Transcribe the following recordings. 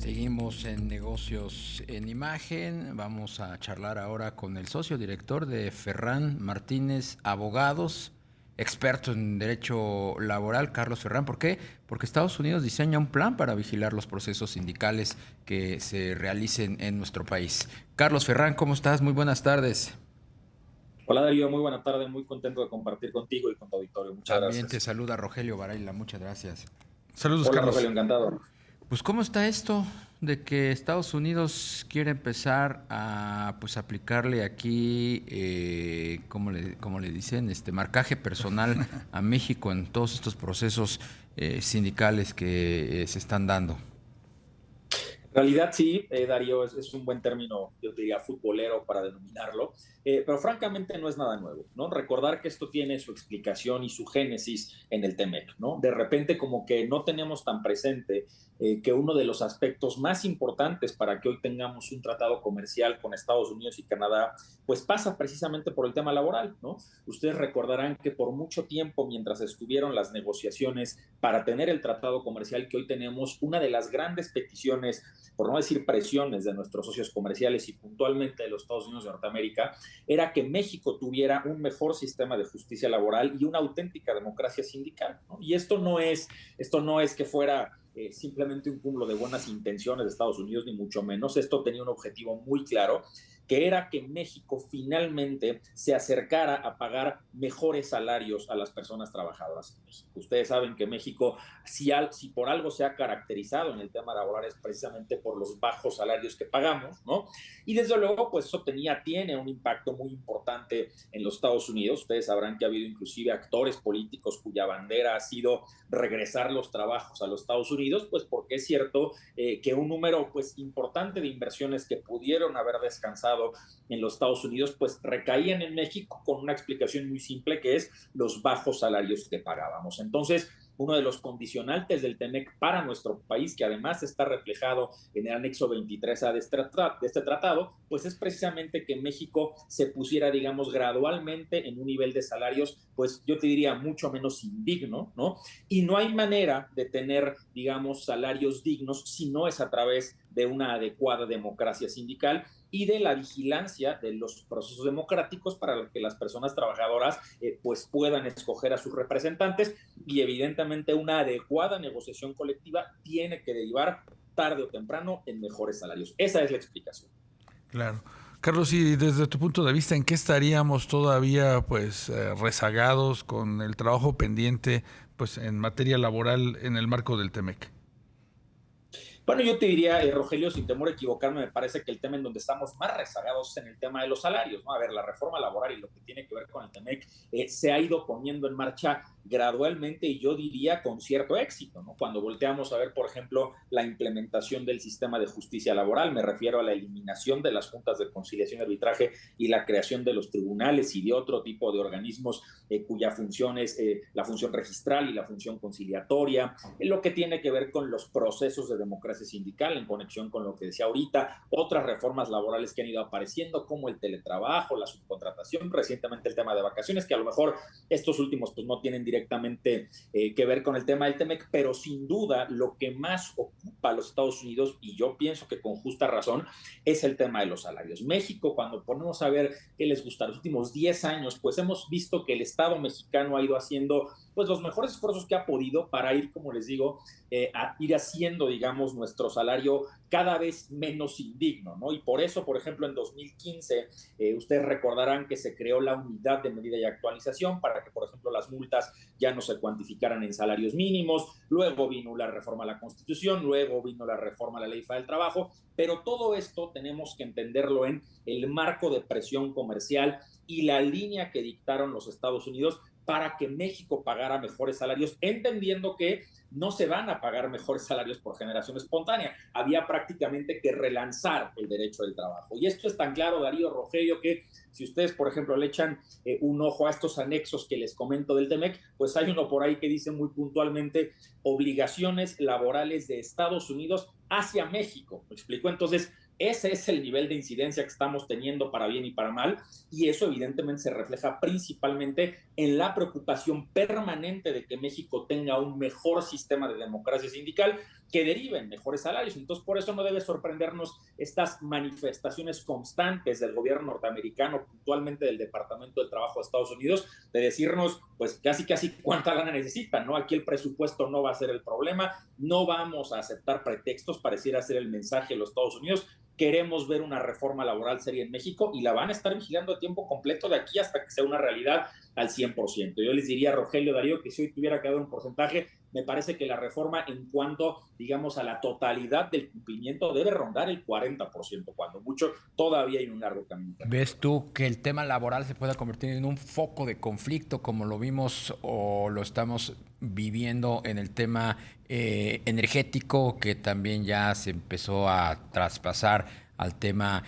Seguimos en Negocios en Imagen. Vamos a charlar ahora con el socio director de Ferrán Martínez Abogados, experto en derecho laboral, Carlos Ferrán. ¿Por qué? Porque Estados Unidos diseña un plan para vigilar los procesos sindicales que se realicen en nuestro país. Carlos Ferrán, ¿cómo estás? Muy buenas tardes. Hola Darío, muy buena tarde, muy contento de compartir contigo y con tu auditorio. Muchas También te gracias. saluda Rogelio Varela, muchas gracias. Saludos, Hola Carlos. Rogelio, encantado. Pues ¿cómo está esto de que Estados Unidos quiere empezar a pues aplicarle aquí, cómo le dicen, marcaje personal a México en todos estos procesos sindicales que se están dando? En realidad sí, Darío, es un buen término, yo diría futbolero para denominarlo, pero francamente no es nada nuevo, ¿no? Recordar que esto tiene su explicación y su génesis en el TEMEC, ¿no? De repente como que no tenemos tan presente que uno de los aspectos más importantes para que hoy tengamos un tratado comercial con Estados Unidos y Canadá, pues pasa precisamente por el tema laboral, ¿no? Ustedes recordarán que por mucho tiempo, mientras estuvieron las negociaciones para tener el tratado comercial que hoy tenemos, una de las grandes peticiones, por no decir presiones, de nuestros socios comerciales y puntualmente de los Estados Unidos de Norteamérica, era que México tuviera un mejor sistema de justicia laboral y una auténtica democracia sindical, ¿no? Y esto no es que fuera simplemente un cúmulo de buenas intenciones de Estados Unidos, ni mucho menos. Esto tenía un objetivo muy claro, que era que México finalmente se acercara a pagar mejores salarios a las personas trabajadoras en México. Ustedes saben que México, si por algo se ha caracterizado en el tema laboral, es precisamente por los bajos salarios que pagamos, ¿no? Y desde luego, pues eso tiene un impacto muy importante en los Estados Unidos. Ustedes sabrán que ha habido inclusive actores políticos cuya bandera ha sido regresar los trabajos a los Estados Unidos, pues porque es cierto que un número pues importante de inversiones que pudieron haber descansado en los Estados Unidos, pues recaían en México con una explicación muy simple, que es los bajos salarios que pagábamos. Entonces, uno de los condicionantes del TEMEC para nuestro país, que además está reflejado en el anexo 23A de este tratado, pues es precisamente que México se pusiera, digamos, gradualmente en un nivel de salarios, pues yo te diría mucho menos indigno, ¿no? Y no hay manera de tener, digamos, salarios dignos si no es a través de una adecuada democracia sindical y de la vigilancia de los procesos democráticos para que las personas trabajadoras pues puedan escoger a sus representantes, y evidentemente una adecuada negociación colectiva tiene que derivar tarde o temprano en mejores salarios. Esa es la explicación. Claro. Carlos, y desde tu punto de vista, ¿en qué estaríamos todavía rezagados con el trabajo pendiente pues en materia laboral en el marco del TEMEC? Bueno, yo te diría, Rogelio, sin temor a equivocarme, me parece que el tema en donde estamos más rezagados es en el tema de los salarios, ¿no? A ver, la reforma laboral y lo que tiene que ver con el TEMEC se ha ido poniendo en marcha gradualmente y yo diría con cierto éxito, ¿no? Cuando volteamos a ver, por ejemplo, la implementación del sistema de justicia laboral, me refiero a la eliminación de las juntas de conciliación y arbitraje y la creación de los tribunales y de otro tipo de organismos cuya función es la función registral y la función conciliatoria, lo que tiene que ver con los procesos de democracia sindical en conexión con lo que decía ahorita, otras reformas laborales que han ido apareciendo como el teletrabajo, la subcontratación, recientemente el tema de vacaciones, que a lo mejor estos últimos pues no tienen directamente que ver con el tema del TEMEC, pero sin duda lo que más ocupa a los Estados Unidos, y yo pienso que con justa razón, es el tema de los salarios. México, cuando ponemos a ver qué les gusta los últimos 10 años, pues hemos visto que el Estado mexicano ha ido haciendo pues los mejores esfuerzos que ha podido para ir, como les digo, a ir haciendo, digamos, nuestro salario cada vez menos indigno, ¿no? Y por eso, por ejemplo, en 2015, ustedes recordarán que se creó la unidad de medida y actualización para que, por ejemplo, las multas ya no se cuantificaran en salarios mínimos, luego vino la reforma a la Constitución, luego vino la reforma a la Ley Federal del Trabajo, pero todo esto tenemos que entenderlo en el marco de presión comercial y la línea que dictaron los Estados Unidos para que México pagara mejores salarios, entendiendo que no se van a pagar mejores salarios por generación espontánea. Había prácticamente que relanzar el derecho del trabajo. Y esto es tan claro, Darío, Rogelio, que si ustedes, por ejemplo, le echan un ojo a estos anexos que les comento del TEMEC, pues hay uno por ahí que dice muy puntualmente obligaciones laborales de Estados Unidos hacia México. ¿Me explico? Entonces, Ese es el nivel de incidencia que estamos teniendo para bien y para mal, y eso evidentemente se refleja principalmente en la preocupación permanente de que México tenga un mejor sistema de democracia sindical que derive en mejores salarios. Entonces, por eso no debe sorprendernos estas manifestaciones constantes del gobierno norteamericano, puntualmente del Departamento del Trabajo de Estados Unidos, de decirnos, pues casi cuánta lana necesitan, ¿no? Aquí el presupuesto no va a ser el problema, no vamos a aceptar pretextos, pareciera ser el mensaje de los Estados Unidos. Queremos ver una reforma laboral seria en México y la van a estar vigilando a tiempo completo de aquí hasta que sea una realidad al 100%. Yo les diría a Rogelio, Darío, que si hoy tuviera que dar un porcentaje, me parece que la reforma en cuanto, digamos, a la totalidad del cumplimiento debe rondar el 40%, cuando mucho todavía hay un largo camino. ¿Ves tú que el tema laboral se pueda convertir en un foco de conflicto como lo vimos o lo estamos viviendo en el tema energético, que también ya se empezó a traspasar al tema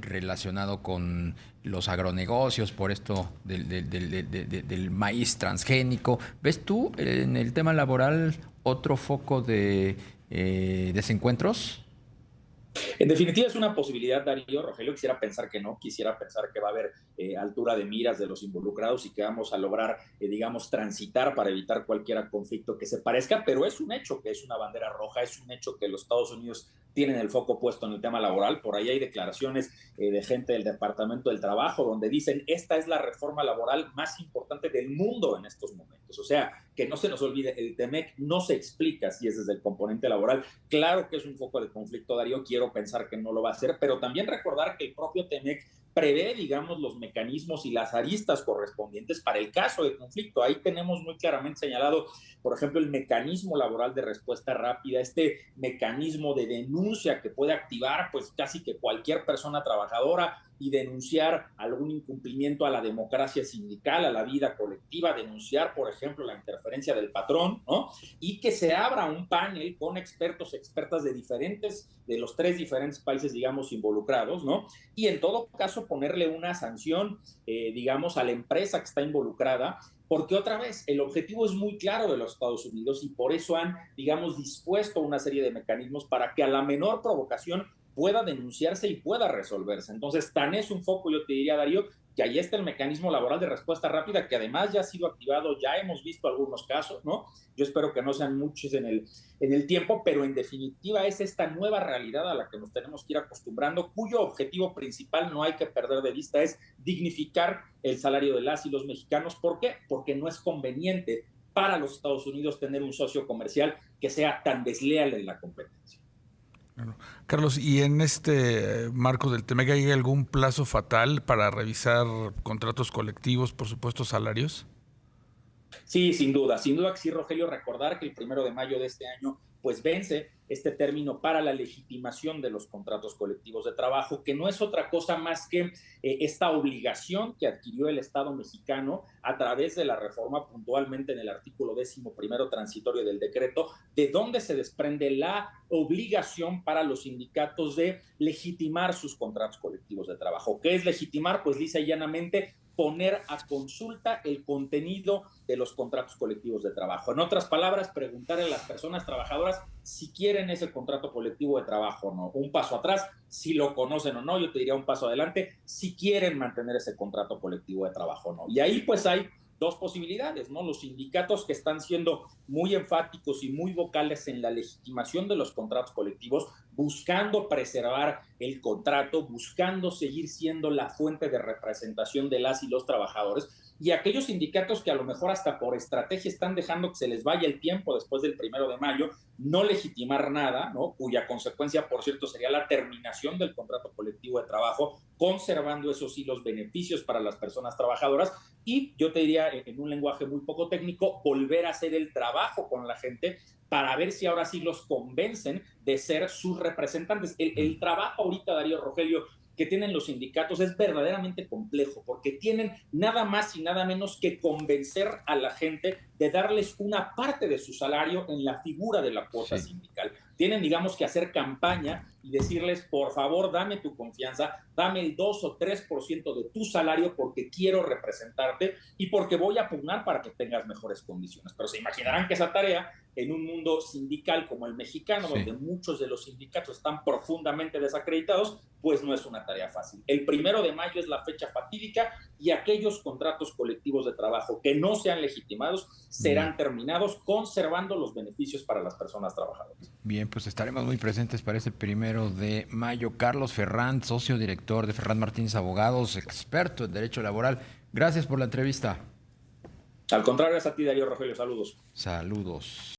relacionado con los agronegocios por esto del maíz transgénico? ¿Ves tú en el tema laboral otro foco de desencuentros? En definitiva, es una posibilidad, Darío. Rogelio, quisiera pensar que no, quisiera pensar que va a haber altura de miras de los involucrados y que vamos a lograr, digamos, transitar para evitar cualquier conflicto que se parezca, pero es un hecho que es una bandera roja, es un hecho que los Estados Unidos tienen el foco puesto en el tema laboral. Por ahí hay declaraciones de gente del Departamento del Trabajo donde dicen, esta es la reforma laboral más importante del mundo en estos momentos. O sea, que no se nos olvide, el TEMEC no se explica si es desde el componente laboral. Claro que es un foco de conflicto, Darío, quiero pensar que no lo va a hacer, pero también recordar que el propio TEMEC prevé, digamos, los mecanismos y las aristas correspondientes para el caso de conflicto. Ahí tenemos muy claramente señalado, por ejemplo, el mecanismo laboral de respuesta rápida, este mecanismo de denuncia que puede activar pues casi que cualquier persona trabajadora y denunciar algún incumplimiento a la democracia sindical, a la vida colectiva, denunciar, por ejemplo, la interferencia del patrón, ¿no? Y que se abra un panel con expertos, expertas de los 3 diferentes países, digamos, involucrados, ¿no? Y en todo caso ponerle una sanción, digamos, a la empresa que está involucrada, porque otra vez el objetivo es muy claro de los Estados Unidos y por eso han, digamos, dispuesto una serie de mecanismos para que a la menor provocación pueda denunciarse y pueda resolverse. Entonces, tan es un foco, yo te diría, Darío, que ahí está el mecanismo laboral de respuesta rápida, que además ya ha sido activado, ya hemos visto algunos casos, ¿no? Yo espero que no sean muchos en el tiempo, pero en definitiva es esta nueva realidad a la que nos tenemos que ir acostumbrando, cuyo objetivo principal, no hay que perder de vista, es dignificar el salario de las y los mexicanos. ¿Por qué? Porque no es conveniente para los Estados Unidos tener un socio comercial que sea tan desleal en la competencia. Claro. Carlos, ¿y en este marco del TEMEC hay algún plazo fatal para revisar contratos colectivos, por supuesto salarios? Sí, sin duda que sí, Rogelio, recordar que el 1 de mayo de este año pues vence este término para la legitimación de los contratos colectivos de trabajo, que no es otra cosa más que esta obligación que adquirió el Estado mexicano a través de la reforma, puntualmente en el artículo 11º transitorio del decreto, de donde se desprende la obligación para los sindicatos de legitimar sus contratos colectivos de trabajo. ¿Qué es legitimar? Pues lisa y llanamente poner a consulta el contenido de los contratos colectivos de trabajo. En otras palabras, preguntarle a las personas trabajadoras si quieren ese contrato colectivo de trabajo o no. Un paso atrás, si lo conocen o no. Yo te diría un paso adelante, si quieren mantener ese contrato colectivo de trabajo o no. Y ahí pues hay 2 posibilidades, ¿no? Los sindicatos que están siendo muy enfáticos y muy vocales en la legitimación de los contratos colectivos, buscando preservar el contrato, buscando seguir siendo la fuente de representación de las y los trabajadores, y aquellos sindicatos que a lo mejor hasta por estrategia están dejando que se les vaya el tiempo después del 1 de mayo, no legitimar nada, ¿no? Cuya consecuencia, por cierto, sería la terminación del contrato colectivo de trabajo, conservando eso sí los beneficios para las personas trabajadoras, y yo te diría en un lenguaje muy poco técnico, volver a hacer el trabajo con la gente para ver si ahora sí los convencen de ser sus representantes. El trabajo ahorita, Darío, Rogelio, que tienen los sindicatos es verdaderamente complejo, porque tienen nada más y nada menos que convencer a la gente de darles una parte de su salario en la figura de la cuota sindical. Tienen, digamos, que hacer campaña y decirles, por favor, dame tu confianza, dame el 2 o 3% de tu salario porque quiero representarte y porque voy a pugnar para que tengas mejores condiciones. Pero se imaginarán que esa tarea, en un mundo sindical como el mexicano, donde muchos de los sindicatos están profundamente desacreditados, pues no es una tarea fácil. El 1 de mayo es la fecha fatídica y aquellos contratos colectivos de trabajo que no sean legitimados serán terminados, conservando los beneficios para las personas trabajadoras. Bien, pues estaremos muy presentes para ese 1 de mayo. Carlos Ferrán, socio director de Ferrán Martínez Abogados, experto en derecho laboral. Gracias por la entrevista. Al contrario, es a ti, Darío Rogelio. Saludos. Saludos.